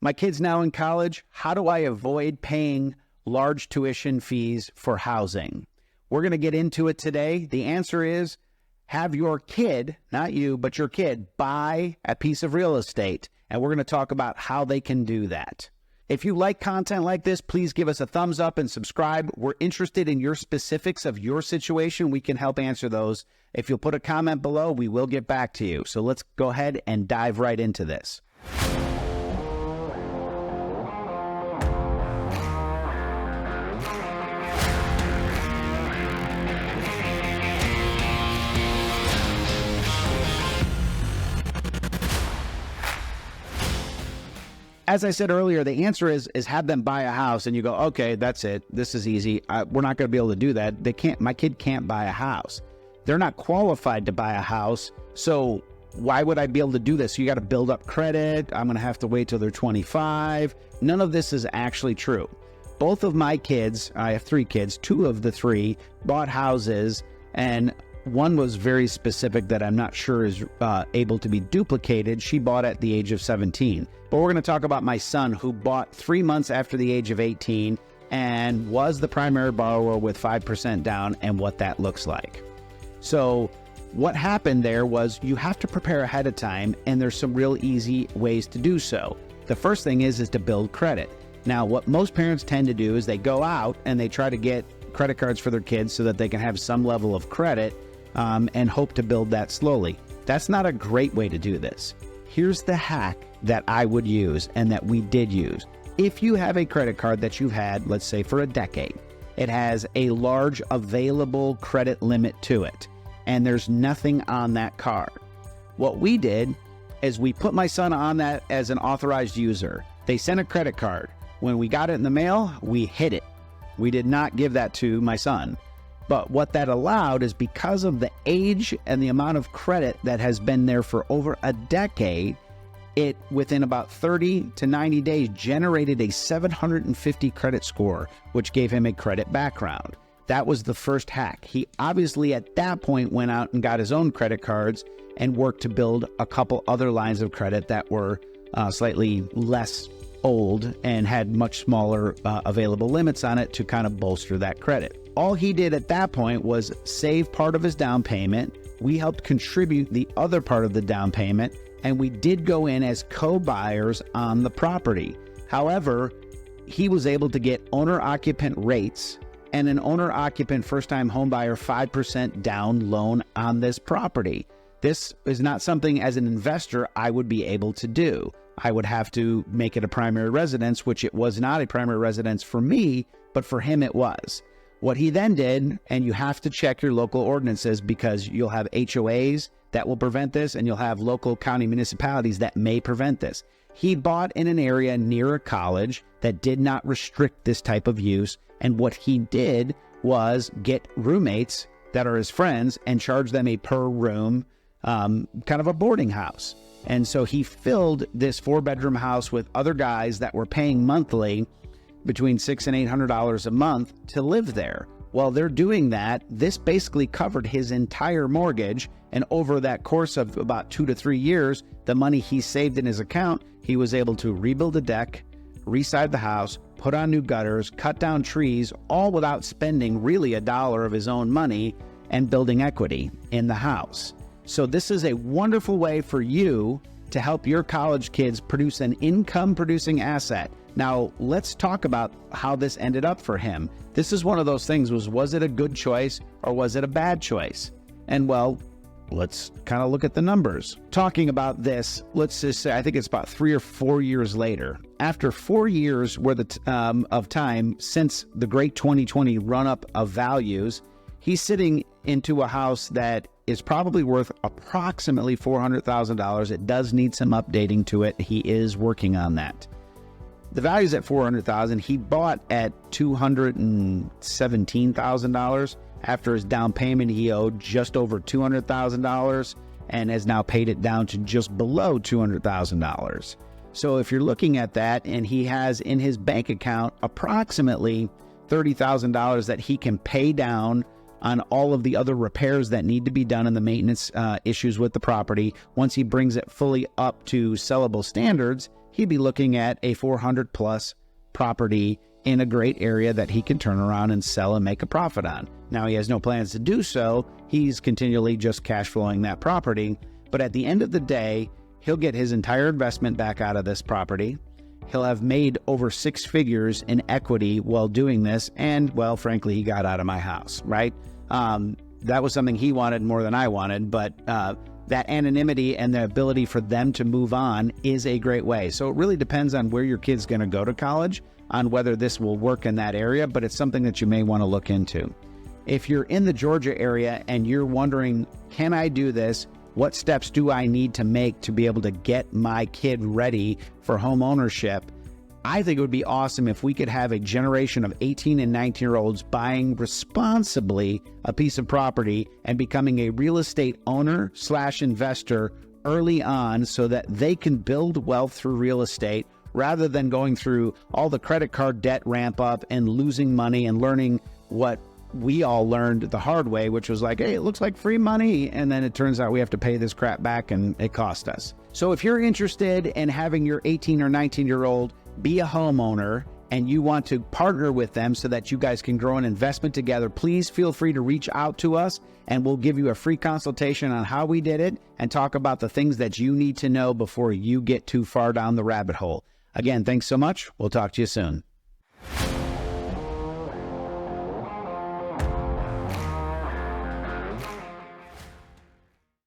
My kid's now in college. How do I avoid paying large tuition fees for housing? We're going to get into it today. The answer is have your kid, not you, but your kid, buy a piece of real estate. And we're going to talk about how they can do that. If you like content like this, please give us a thumbs up and subscribe. We're interested in your specifics of your situation. We can help answer those. If you'll put a comment below, we will get back to you. So let's go ahead and dive right into this. As I said earlier, the answer is have them buy a house, and you go, okay, that's it. This is easy. We're not going to be able to do that. They can't. My kid can't buy a house. They're not qualified to buy a house. So why would I be able to do this? You got to build up credit. I'm going to have to wait till they're 25. None of this is actually true. Both of my kids, I have 3 kids, 2 of the 3 bought houses, and one was very specific that I'm not sure is able to be duplicated. She bought at the age of 17. But we're going to talk about my son, who bought 3 months after the age of 18 and was the primary borrower with 5% down, and what that looks like. So what happened there was you have to prepare ahead of time, and there's some real easy ways to do so. The first thing is to build credit. Now, what most parents tend to do is they go out and they try to get credit cards for their kids so that they can have some level of credit and hope to build that slowly. That's not a great way to do this. Here's the hack that I would use and that we did use. If you have a credit card that you've had, let's say for a decade, it has a large available credit limit to it, and there's nothing on that card. What we did is we put my son on that as an authorized user. They sent a credit card. When we got it in the mail, we hid it. We did not give that to my son. But what that allowed is, because of the age and the amount of credit that has been there for over a decade, it, within about 30 to 90 days, generated a 750 credit score, which gave him a credit background. That was the first hack. He obviously at that point went out and got his own credit cards and worked to build a couple other lines of credit that were slightly less old and had much smaller available limits on it to kind of bolster that credit. All he did at that point was save part of his down payment. We helped contribute the other part of the down payment, and we did go in as co-buyers on the property. However, he was able to get owner-occupant rates and an owner-occupant first-time homebuyer 5% down loan on this property. This is not something as an investor I would be able to do. I would have to make it a primary residence, which it was not a primary residence for me, but for him it was. What he then did, and you have to check your local ordinances because you'll have HOAs that will prevent this, and you'll have local county municipalities that may prevent this. He bought in an area near a college that did not restrict this type of use, and what he did was get roommates that are his friends and charge them a per room, kind of a boarding house. And so he filled this 4-bedroom house with other guys that were paying monthly between $600 and $800 a month to live there. While they're doing that, this basically covered his entire mortgage, and over that course of about 2 to 3 years, the money he saved in his account, he was able to rebuild a deck, reside the house, put on new gutters, cut down trees, all without spending really $1 of his own money and building equity in the house. So this is a wonderful way for you to help your college kids produce an income-producing asset. Now, let's talk about how this ended up for him. This is one of those things, was it a good choice or was it a bad choice? And well, let's kind of look at the numbers. Talking about this, let's just say, I think it's about 3 or 4 years later. After 4 years worth of time since the great 2020 run-up of values, he's sitting into a house that is probably worth approximately $400,000. It does need some updating to it. He is working on that. The value's at $400,000. He bought at $217,000. After his down payment, he owed just over $200,000 and has now paid it down to just below $200,000. So if you're looking at that, and he has in his bank account approximately $30,000 that he can pay down on all of the other repairs that need to be done and the maintenance issues with the property. Once he brings it fully up to sellable standards, he'd be looking at a 400 plus property in a great area that he can turn around and sell and make a profit on. Now, he has no plans to do so. He's continually just cash flowing that property. But at the end of the day, he'll get his entire investment back out of this property. He'll have made over 6 figures in equity while doing this. And, well, frankly, he got out of my house, right? That was something he wanted more than I wanted. But that anonymity and the ability for them to move on is a great way. So it really depends on where your kid's going to go to college, on whether this will work in that area, but it's something that you may want to look into. If you're in the Georgia area and you're wondering, can I do this? What steps do I need to make to be able to get my kid ready for home ownership? I think it would be awesome if we could have a generation of 18 and 19-year-olds buying responsibly a piece of property and becoming a real estate owner / investor early on so that they can build wealth through real estate rather than going through all the credit card debt ramp up and losing money and learning what we all learned the hard way, which was like, hey, it looks like free money. And then it turns out we have to pay this crap back and it cost us. So if you're interested in having your 18 or 19-year-old be a homeowner and you want to partner with them so that you guys can grow an investment together, please feel free to reach out to us and we'll give you a free consultation on how we did it and talk about the things that you need to know before you get too far down the rabbit hole. Again, thanks so much. We'll talk to you soon.